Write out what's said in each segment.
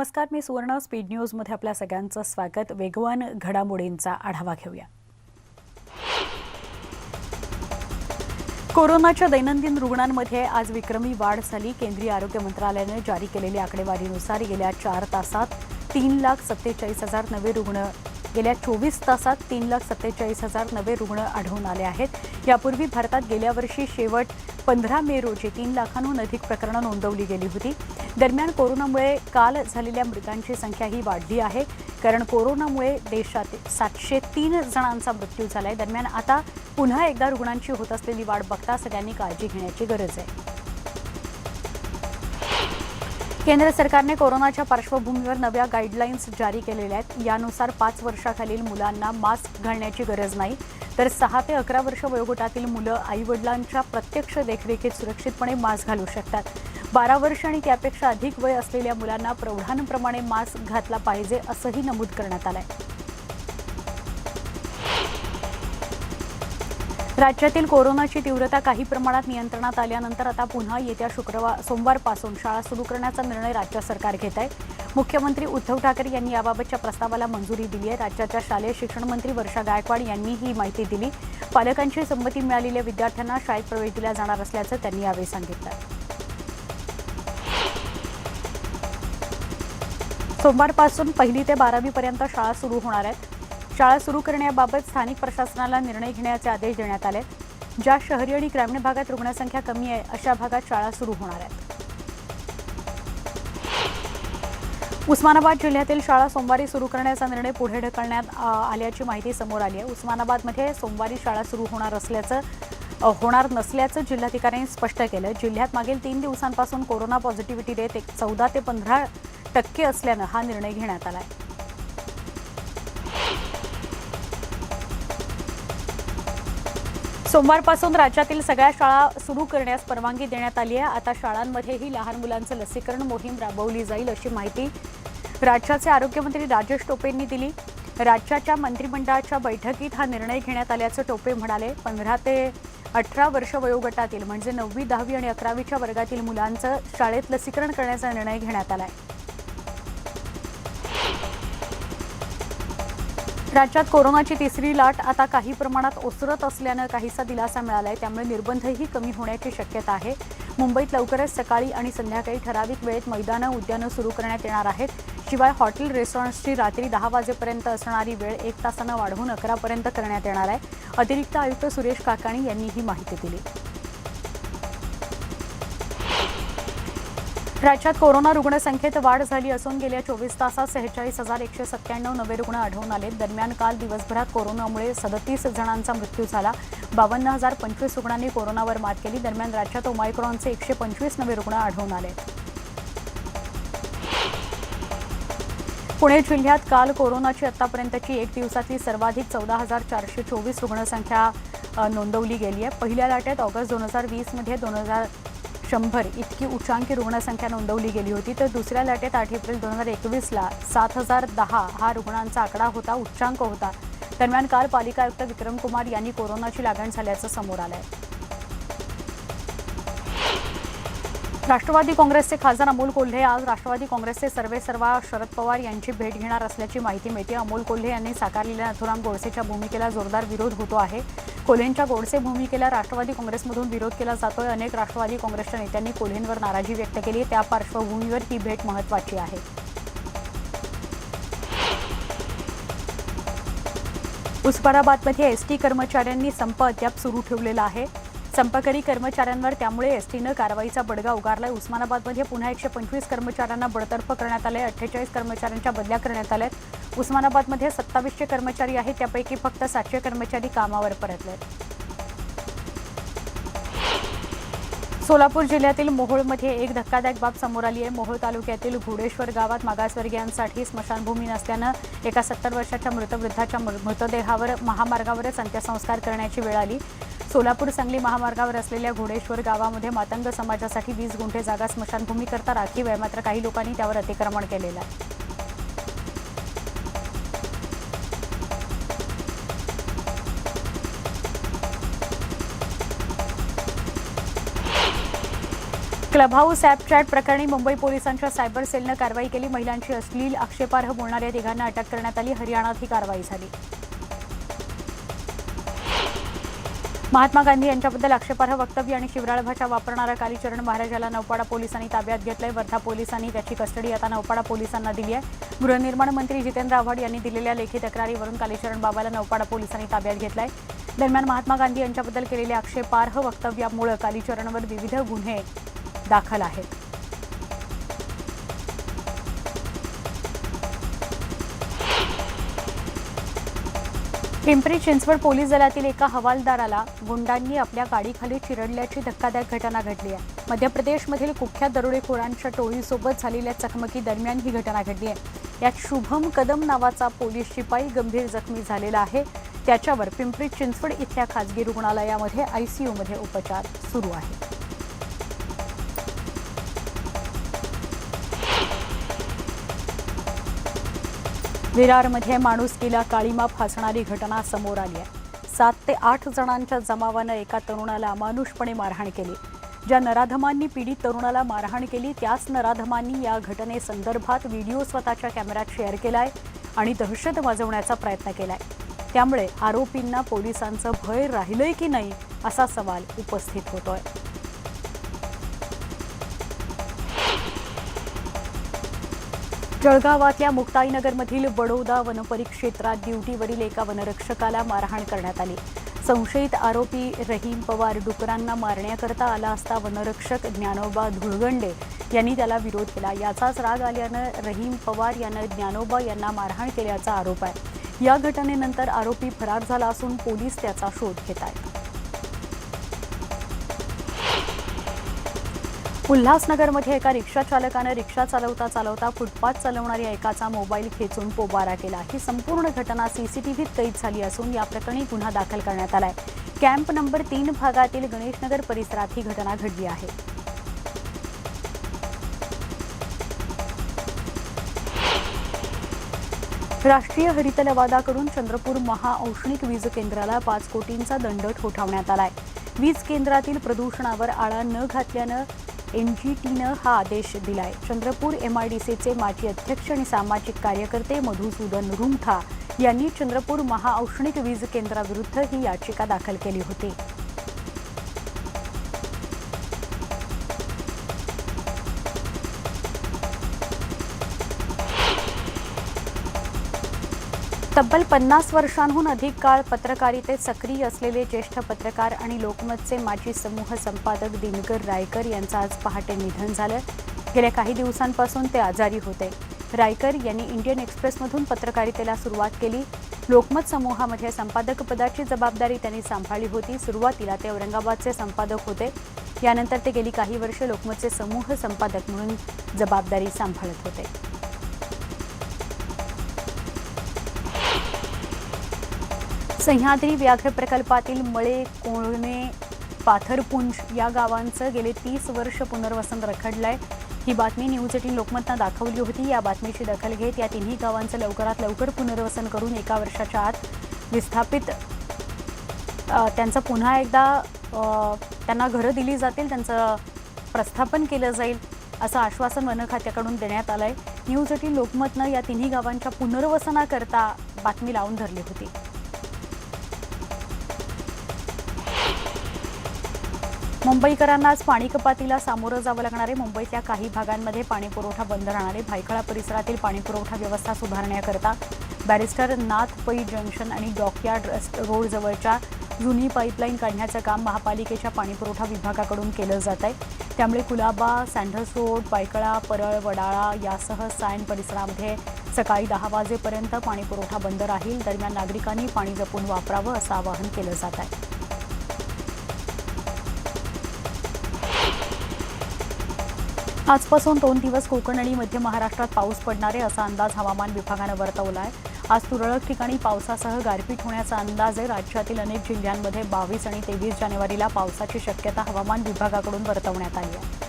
नमस्कार, मी सुवर्ण स्पीड न्यूजमध्ये आपल्या सगळ्यांचं स्वागत। वेगवान घडामोडींचा आढावा घेऊया। कोरोनाच्या दैनंदिन रुग्णांमध्ये आज विक्रमी वाढ झाली। केंद्रीय आरोग्य मंत्रालयाने जारी केलेल्या आकडेवारीनुसार गेल्या 4 तासात 3,47,000 नवे रुग्ण गेल्या 24 तासात 3,47,000 नवे रुग्ण आढळून आले आहेत। यापूर्वी भारतात गेल्या वर्षी शेवट 15 मे रोजी 3 लाखांहून अधिक प्रकरणं नोंदवली गेली होती। दरम्यान कोरोनामुळे काल झालेल्या मृतांची संख्याही वाढली आहे, कारण कोरोनामुळे देशात 703 जणांचा मृत्यू झालाय। दरम्यान आता पुन्हा एकदा रुग्णांची होत असलेली वाढ बघता सगळ्यांनी काळजी घेण्याची गरज आहे। केंद्र सरकारने कोरोनाच्या पार्श्वभूमीवर नव्या गाईडलाईन्स जारी केलेल्या आहेत। यानुसार 5 वर्षाखालील मुलांना मास्क घालण्याची गरज नाही, तर 6 ते 11 वर्ष वयोगटातील मुलं आईवडिलांच्या प्रत्यक्ष देखरेखीत सुरक्षितपणे मास्क घालू शकतात। 12 वर्ष आणि त्यापेक्षा अधिक वय असलेल्या मुलांना प्रौढांप्रमाणे मास्क घातला पाहिजे असंही नमूद करण्यात आलंय। राज्यातील कोरोनाची तीव्रता काही प्रमाणात नियंत्रणात आल्यानंतर आता पुन्हा येत्या सोमवारपासून शाळा सुरू करण्याचा निर्णय राज्य सरकार घेत आहे। मुख्यमंत्री उद्धव ठाकरे यांनी याबाबतच्या प्रस्तावाला मंजुरी दिली आहे। राज्याच्या शालेय शिक्षण मंत्री वर्षा गायकवाड यांनी ही माहिती दिली। पालकांची संमती मिळालेल्या विद्यार्थ्यांना शाळेत प्रवेश दिला जाणार असल्याचं त्यांनी यावेळी सांगितलं। सोमवारपासून 1ली ते 12वी पर्यंत शाळा सुरू होणार आहेत। शाळा सुरू करण्याबाबत स्थानिक प्रशासनाला निर्णय घेण्याचे आदेश देण्यात आले। ज्या शहरी आणि ग्रामीण भागात रुग्णसंख्या कमी आहे अशा भागात शाळा सुरू होणार आहेत। उस्मानाबाद जिल्ह्यातील शाळा सोमवारी सुरू करण्याचा निर्णय पुढे ढकलण्यात आल्याची माहिती समोर आली आहे। उस्मानाबादमध्ये सोमवारी शाळा सुरू होणार नसल्याचं जिल्हाधिकाऱ्यांनी स्पष्ट केलं। जिल्ह्यात मागील 3 दिवसांपासून कोरोना पॉझिटिव्हिटी रेट 14 ते 15% असल्यानं हा निर्णय घेण्यात आला आहे। सोमवारपासून राज्यातील सगळ्या शाळा सुरू करण्यास परवानगी देण्यात आली आहे। आता शाळांमध्येही लहान मुलांचं लसीकरण मोहीम राबवली जाईल अशी माहिती राज्याचे आरोग्यमंत्री राजेश टोपेंनी दिली। राज्याच्या मंत्रिमंडळाच्या बैठकीत हा निर्णय घेण्यात आल्याचं टोपे म्हणाले। 15 ते 18 वर्ष वयोगटातील म्हणजे 9वी, 10वी आणि 11वीच्या वर्गातील मुलांचं शाळेत लसीकरण करण्याचा निर्णय घेण्यात आला आहे। राज्यात कोरोनाची तिसरी लाट आता काही प्रमाणात ओसरत असल्यानं काहीसा दिलासा मिळालाय, त्यामुळे निर्बंधही कमी होण्याची शक्यता आहे। मुंबईत लवकरच सकाळी आणि संध्याकाळी ठराविक वेळेत मैदानं, उद्यानं सुरू करण्यात येणार आहेत। शिवाय हॉटेल, रेस्टॉरंट्सची रात्री 10 वाजेपर्यंत असणारी वेळ 1 तासानं वाढवून 11 पर्यंत करण्यात येणार आहे। अतिरिक्त आयुक्त सुरेश काकाणी यांनी ही माहिती दिली। राज्यात कोरोना रुग्णसंख्येत वाढ झाली असून गेल्या 24 तासात 46,197 नवे रुग्ण आढळून आले। दरम्यान काल दिवसभरात कोरोनामुळे 37 जणांचा मृत्यू झाला। 52,025 रुग्णांनी कोरोनावर मात केली। दरम्यान राज्यात ओमायक्रॉनचे 125 नवे रुग्ण आढळून आले। पुणे जिल्ह्यात काल कोरोनाची आतापर्यंतची एक दिवसातली सर्वाधिक 14,424 रुग्णसंख्या नोंदवली गेली आहे। पहिल्या लाटेत ऑगस्ट 2020 मध्ये 2,100 इतकी उच्चांकी रुग्णसंख्या नोंदवली गेली होती, तर दुसऱ्या लाटेत 8 एप्रिल 2021ला 7,010 हा रुग्णांचा आकडा होता, उच्चांक होता। दरम्यान काल पालिका आयुक्त विक्रम कुमार यांनी कोरोनाची लागण झाल्याचं समोर आलंय। राष्ट्रवादी काँग्रेसचे खासदार अमोल कोल्हे आज राष्ट्रवादी काँग्रेसचे सर्वेसर्वा शरद पवार यांची भेट घेणार असल्याची माहिती मिळते। अमोल कोल्हे यांनी साकारलेल्या नथुराम गोडसेच्या भूमिकेला जोरदार विरोध होतो आहे। कोल्हेंच्या गोडसे भूमिकेला राष्ट्रवादी काँग्रेसमधून विरोध केला जातोय। अनेक राष्ट्रवादी काँग्रेसच्या नेत्यांनी कोल्हेंवर नाराजी व्यक्त केली। त्या पार्श्वभूमीवर ही भेट महत्त्वाची आहे। उस्मानाबादमध्ये एसटी कर्मचाऱ्यांनी संप अद्याप सुरू ठेवलेला आहे। संपकरी कर्मचाऱ्यांवर त्यामुळे एसटीनं कारवाईचा बडगा उगारलाय। उस्मानाबादमध्ये पुन्हा 125 कर्मचाऱ्यांना बडतर्फ करण्यात आले। 48 कर्मचाऱ्यांच्या बदल्या करण्यात आल्यात। उस्मानाबादमध्ये 2700 कर्मचारी आहेत, त्यापैकी फक्त 700 कर्मचारी कामावर परतलेत। सोलापूर जिल्ह्यातील मोहोळमध्ये एक धक्कादायक बाब समोर आली आहे। मोहोळ तालुक्यातील घोडेश्वर गावात मागासवर्गीयांसाठी स्मशानभूमी नसल्यानं एका 70 वर्षाच्या मृतवृद्धाच्या मृतदेहावर महामार्गावरच अंत्यसंस्कार करण्याची वेळ आली। सोलापूर सांगली महामार्गावर असलेल्या घोडेश्वर गावामध्ये मातंग समाजासाठी 20 गुंठे जागा स्मशानभूमी करता राखीव आहे, मात्र काही लोकांनी त्यावर अतिक्रमण केलेलं आहे। क्लब हाऊस ॲप चॅट प्रकरणी मुंबई पोलिसांच्या सायबर सेलनं कारवाई केली. महिलांची अश्लील आक्षेपार्ह बोलणाऱ्या तिघांना अटक करण्यात आली. हरियाणात ही कारवाई झाली. महात्मा गांधी यांच्याबद्दल आक्षेपार्ह वक्तव्य आणि शिवराळ भाषा वापरणारा कालीचरण महाराज याला नौपाडा पोलिसांनी ताब्यात घेतलंय. वर्धा पोलिसांनी त्याची कस्टडी आता नौपाडा पोलिसांना दिली आहे. गृहनिर्माण मंत्री जितेंद्र आव्हाड यांनी दिलेल्या लेखी तक्रारीवरून कालीचरण बाबाला नौपाडा पोलिसांनी ताब्यात घेतलाय. दरम्यान महात्मा गांधी यांच्याबद्दल केलेल्या आक्षेपार्ह वक्तव्यामुळे कालीचरणवर विविध गुन्हे दाखल आहेत. पिंपरी चिंचवड पोलीस दलातील एका हवालदाराला गुंडांनी आपल्या गाडीखाली चिरडल्याची धक्कादायक घटना घडली आहे. मध्य प्रदेशमधील कुख्यात दरोडेखोरांच्या टोळीसोबत झालेल्या चकमकीदरम्यान ही घटना घडली आहे. यात शुभम कदम नावाचा पोलीस शिपाई गंभीर जखमी झालेला आहे. त्याच्यावर पिंपरी चिंचवड इथल्या खासगी रुग्णालयामध्ये आयसीयूमध्ये उपचार सुरू आहेत. विरारमध्ये माणुसकीला काळीमा फासणारी घटना समोर आली आहे. 7 ते 8 जणांच्या जमावानं एका तरुणाला अमानुषपणे मारहाण केली. ज्या नराधमांनी पीडित तरुणाला मारहाण केली त्याच नराधमांनी या घटनेसंदर्भात व्हिडिओ स्वतःच्या कॅमेऱ्यात शेअर केलाय आणि दहशत माजवण्याचा प्रयत्न केलाय. त्यामुळे आरोपींना पोलिसांचं भय राहिलंय की नाही असा सवाल उपस्थित होतोय. जळगावातल्या मुक्ताईनगरमधील बडोदा वनपरिक्षेत्रात ड्युटीवरील एका वनरक्षकाला मारहाण करण्यात आली. संशयित आरोपी रहीम पवार डुकरांना मारण्याकरता आला असता वनरक्षक ज्ञानोबा धुळगंडे यांनी त्याला विरोध केला. याचाच राग आल्यानं रहीम पवार यानं ज्ञानोबा यांना मारहाण केल्याचा आरोप आहे. या घटनेनंतर आरोपी फरार झाला असून पोलीस त्याचा शोध घेत आहेत. उल्हासनगरमध्ये एका रिक्षा चालकानं रिक्षा चालवता चालवता फुटपाथ चालवणाऱ्या एकाचा मोबाईल खेचून पोबारा केला. ही संपूर्ण घटना सीसीटीव्हीत कैद झाली असून या प्रकरणी गुन्हा दाखल करण्यात आलाय. कॅम्प नंबर 3 भागातील गणेशनगर परिसरात ही घटना घडली आहे. राष्ट्रीय हरित लवादाकडून चंद्रपूर महाऔष्णिक वीज केंद्राला 5 कोटींचा दंड ठोठावण्यात आलाय. वीज केंद्रातील प्रदूषणावर आळा न घातल्यानं एमजीटीनं हा आदेश दिलाय. चंद्रपूर एमआयडीसीचे माजी अध्यक्ष आणि सामाजिक कार्यकर्ते मधुसूदन रुंगठा यांनी चंद्रपूर महाऔष्णिक वीज केंद्राविरुद्ध ही याचिका दाखल केली होती. तब्बल 50 वर्षांहून अधिक काळ पत्रकारितेत सक्रिय असलेले ज्येष्ठ पत्रकार आणि लोकमतचे माजी समूह संपादक दिनकर रायकर यांचं आज पहाटे निधन झालं. गेल्या काही दिवसांपासून ते आजारी होते. रायकर यांनी इंडियन एक्सप्रेसमधून पत्रकारितेला सुरुवात केली. लोकमत समूहामध्ये संपादकपदाची जबाबदारी त्यांनी सांभाळली होती. सुरुवातीला ते औरंगाबादचे संपादक होते. यानंतर ते गेली काही वर्षे लोकमतचे समूह संपादक म्हणून जबाबदारी सांभाळत होते. सह्याद्री व्याघ्र प्रकल्पातील मळे, कोळणे, पाथरपुंज या गावांचं गेले 30 वर्ष पुनर्वसन रखडलंय. ही बातमी न्यूज 18 लोकमतनं दाखवली होती. या बातमीची दखल घेत या तिन्ही गावांचं लवकरात लवकर पुनर्वसन करून 1 वर्षाच्या आत विस्थापित त्यांचं पुन्हा एकदा त्यांना घरं दिली जातील, त्यांचं प्रस्थापन केलं जाईल असं आश्वासन वन खात्याकडून देण्यात आलंय. न्यूज 18 लोकमतनं या तिन्ही गावांच्या पुनर्वसनाकरता बातमी लावून धरली होती. मुंबईकरांना आज पाणी कपातीला सामोरं जावं लागणार आहे. मुंबईतल्या काही भागांमध्ये पाणीपुरवठा बंद राहणार आहे. भायखळा परिसरातील पाणीपुरवठा व्यवस्था सुधारण्याकरता बॅरिस्टर नाथ पै जंक्शन आणि डॉकयार्ड रोड जवळच्या जुनी पाईपलाईन काढण्याचं काम महापालिकेच्या पाणीपुरवठा विभागाकडून केलं जात आहे. त्यामुळे कुलाबा, सँडल्स रोड, पायकळा, परळ, वडाळा यासह सायन परिसरामध्ये सकाळी 10 वाजेपर्यंत पाणीपुरवठा बंद राहील. दरम्यान नागरिकांनी पाणी जपून वापरावं असं आवाहन केलं जात आहे. आजपासून 2 दिवस कोकण आणि मध्य महाराष्ट्रात पाऊस पडणार आहे असा अंदाज हवामान विभागानं वर्तवला आहे. आज तुरळक ठिकाणी पावसासह गारपीट होण्याचा अंदाज आहे. राज्यातील अनेक जिल्ह्यांमध्ये 22 आणि 23 जानेवारीला पावसाची शक्यता हवामान विभागाकडून वर्तवण्यात आली आहे.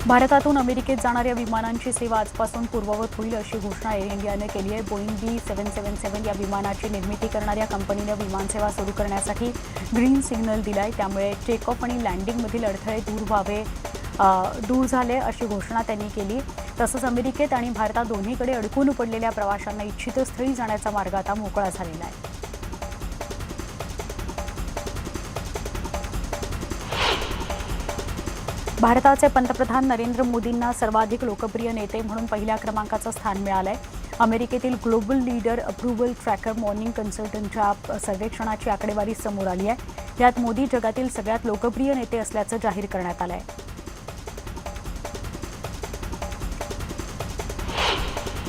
भारतातून अमेरिकेत जाणाऱ्या विमानांची सेवा आजपासून पूर्ववत होईल अशी घोषणा एअर इंडियाने केली आहे. बोईंग B777 या विमानाची निर्मिती करणाऱ्या कंपनीने विमानसेवा सुरू करण्यासाठी ग्रीन सिग्नल दिलाय. त्यामुळे टेक ऑफ आणि लँडिंगमधील अडथळे दूर झाले अशी घोषणा त्यांनी केली. तसंच अमेरिकेत आणि भारतात दोन्हीकडे अडकून पडलेल्या प्रवाशांना इच्छित स्थळी जाण्याचा मार्ग आता मोकळा झालेला आहे. भारताचे पंतप्रधान नरेंद्र मोदींना सर्वाधिक लोकप्रिय नेते म्हणून पहिल्या क्रमांकाचं स्थान मिळालंय. अमेरिकेतील global leader approval tracker Morning कन्सल्टंटच्या सर्वेक्षणाची आकडेवारी समोर आली आहे. यात मोदी जगातील सगळ्यात लोकप्रिय नेते असल्याचं जाहीर करण्यात आलं आहे.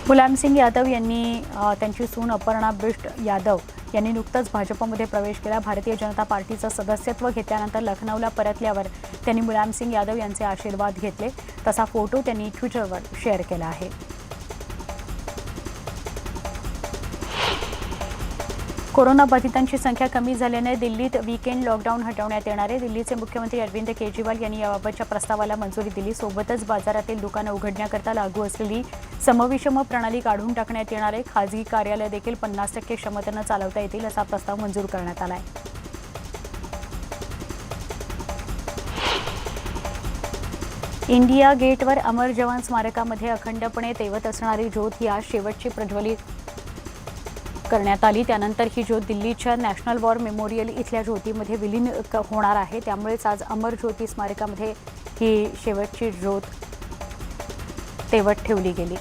मुलायमसिंग यादव यांनी त्यांची सून अपर्णा बिष्ट यादव यांनी नुकतंच भाजपमध्ये प्रवेश केला. भारतीय जनता पार्टीचं सदस्यत्व घेतल्यानंतर लखनौला परतल्यावर त्यांनी मुलायमसिंग यादव यांचे आशीर्वाद घेतले. तसा फोटो त्यांनी ट्विटरवर शेअर केला आहे. कोरोनाबाधितांची संख्या कमी झाल्याने दिल्लीत वीकेंड लॉकडाऊन हटवण्यात येणार आहे. दिल्लीचे मुख्यमंत्री अरविंद केजरीवाल यांनी याबाबतच्या प्रस्तावाला मंजुरी दिली. सोबतच बाजारातील दुकानं उघडण्याकरता लागू असलेली समविषम प्रणाली काढून टाकण्यात येणार आहे. खाजगी कार्यालय देखील 50% क्षमतेनं चालवता येतील असा प्रस्ताव मंजूर करण्यात आला आहे. इंडिया गेटवर अमर जवान स्मारकामध्ये अखंडपणे तेवत असणारी ज्योत ही आज शेवटची प्रज्वलित करण्यात आली. त्यानंतर ही ज्योत दिल्लीच्या नॅशनल वॉर मेमोरियल इथल्या ज्योतीमध्ये विलीन होणार आहे. त्यामुळेच आज अमर ज्योती स्मारकामध्ये ही शेवटची ज्योत तेवत ठेवली गेली.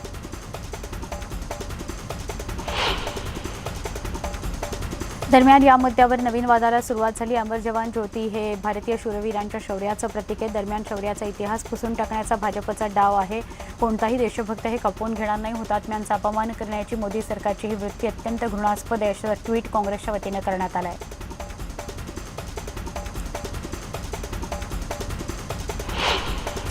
दरम्यान या मुद्द्यावर नवीन वादाला सुरुवात झाली. अमर जवान ज्योती हे भारतीय शूरवीरांच्या शौर्याचं प्रतीक आहे. दरम्यान शौर्याचा इतिहास पुसून टाकण्याचा भाजपचा डाव आहे. कोणताही देशभक्त हे खपवून घेणार नाही. हुतात्म्यांचा अपमान करण्याची मोदी सरकारची ही वृत्ती अत्यंत घृणास्पद आहे असं ट्विट काँग्रेसच्या वतीनं करण्यात आलं आहे.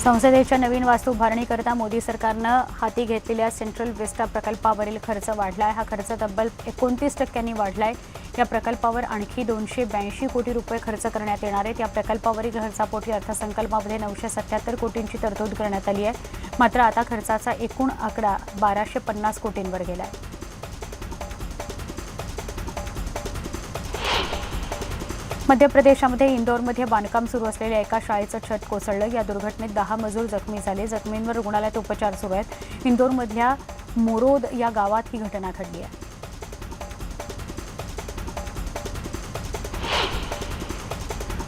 संसदेच्या नवीन वास्तू उभारणीकरता मोदी सरकारनं हाती घेतलेल्या सेंट्रल विस्टा प्रकल्पावरील खर्च वाढला आहे. हा खर्च तब्बल 29% वाढला आहे. या प्रकल्पावर आणखी 282 कोटी रुपये खर्च करण्यात येणार आहेत. या प्रकल्पावरील खर्चापोटी अर्थसंकल्पामध्ये 977 कोटींची तरतूद करण्यात आली आहे. मात्र आता खर्चाचा एकूण आकडा 1250 कोटींवर गेला आहे. मध्य प्रदेशामध्ये इंदोरमध्ये बांधकाम सुरू असलेल्या एका शाळेचं छत कोसळलं. या दुर्घटनेत 10 मजूर जखमी झाले. जखमींवर रुग्णालयात उपचार सुरू आहेत. इंदोरमधल्या मोरोद या गावात ही घटना घडली आहे.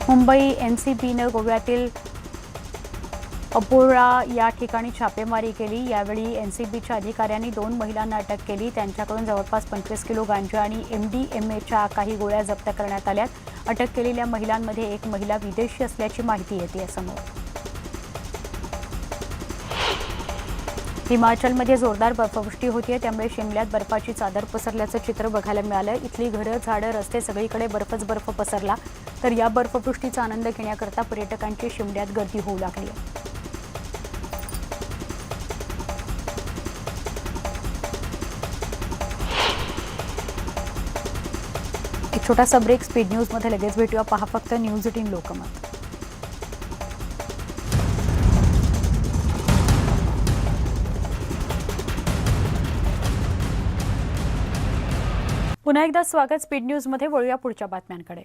मुंबई एनसीबीनं गोव्यातील अपोळा या ठिकाणी छापेमारी केली. यावेळी एनसीबीच्या अधिकाऱ्यांनी 2 महिलांना अटक केली. त्यांच्याकडून जवळपास 25 किलो गांजा आणि MDMAच्या काही गोळ्या जप्त करण्यात आल्यात. अटक केलेल्या महिलांमध्ये एक महिला विदेशी असल्याची माहिती येते समोर. हिमाचलमध्ये जोरदार बर्फवृष्टी होतीये. त्यामुळे शिमल्यात बर्फाची चादर पसरल्याचं चित्र बघायला मिळालं. इथली घरं, झाडं, रस्ते सगळीकडे बर्फच बर्फ पसरला. तर या बर्फवृष्टीचा आनंद घेण्याकरता पर्यटकांची शिमल्यात गर्दी होऊ लागली आहे. एक छोटासा ब्रेक. स्पीड न्यूजमध्ये लगेच भेटूया. पहा फक्त न्यूज 18 लोकमत. पुन्हा एकदा स्वागत. स्पीड न्यूजमध्ये वळूया पुढच्या बातम्यांकडे.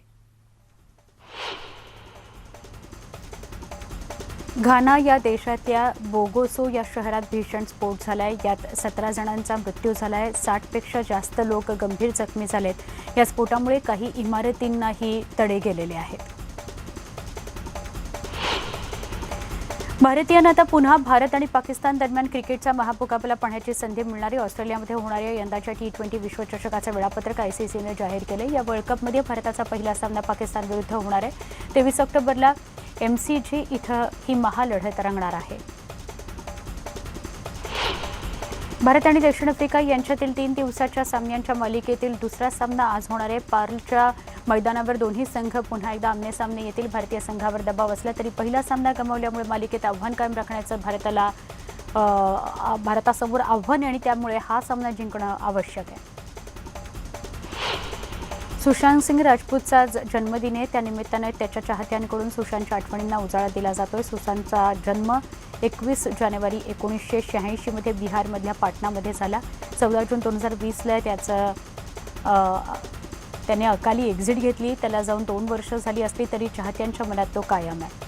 घाना या देशातल्या बोगोसो या शहरात भीषण स्फोट झालाय. यात 17 जणांचा मृत्यू झालाय. 60पेक्षा जास्त लोक गंभीर जखमी झालेत. या स्फोटामुळे काही इमारतींनाही तडे गेलेले आहेत. भारतीयांना आता पुन्हा भारत आणि पाकिस्तान दरम्यान क्रिकेटचा महामुकाबला पाहण्याची संधी मिळणार आहे. ऑस्ट्रेलियामध्ये होणाऱ्या यंदाच्या T20 विश्वचषकाचं वेळापत्रक ICCने जाहीर केले. या वर्ल्ड कपमध्ये भारताचा पहिला सामना पाकिस्तान विरुद्ध होणार आहे. 23 ऑक्टोबरला MCG इथं ही महालढत रंगणार आहे. भारत आणि दक्षिण आफ्रिका यांच्यातील 3 दिवसाच्या सामन्यांच्या मालिकेतील दुसरा सामना आज होणार आहे. पार्लच्या मैदानावर दोन्ही संघ पुन्हा एकदा आमनेसामने येतील. भारतीय संघावर दबाव असला तरी पहिला सामना गमावल्यामुळे मालिकेत आव्हान कायम राखण्याचं भारतासमोर आव्हान आणि त्यामुळे हा सामना जिंकणं आवश्यक आहे. सुशांत सिंग राजपूतचा आज जन्मदिन आहे. त्यानिमित्ताने त्याच्या चाहत्यांकडून सुशांतच्या आठवणींना उजाळा दिला जातोय. सुशांतचा जन्म 21 जानेवारी 1986 मध्ये बिहारमधल्या पाटणामध्ये झाला. 14 जून 2020ला त्याने अकाली एक्झिट घेतली. त्याला जाऊन 2 वर्ष झाली असली तरी चाहत्यांच्या मनात तो कायम आहे.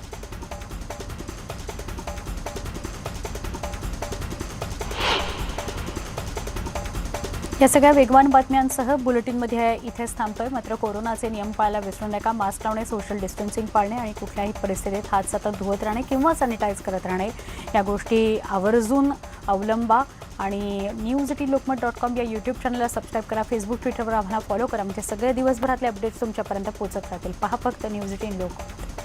या सगळ्या वेगवान बातम्यांसह बुलेटिनमध्ये इथेच थांबतोय. मात्र कोरोनाचे नियम पाळायला विसरू नका. मास्क लावणे, सोशल डिस्टन्सिंग पाळणे आणि कुठल्याही परिस्थितीत हात सतत धुवत राहणे किंवा सॅनिटाईज करत राहणे या गोष्टी आवर्जून अवलंबा. आणि news18lokmat.com या यूट्यूब चॅनलला सबस्क्राईब करा. फेसबुक, ट्विटरवर आम्हाला फॉलो करा. म्हणजे सगळे दिवसभरातले अपडेट्स तुमच्यापर्यंत पोहोचत राहतील. पहा फक्त News18 लोकमत.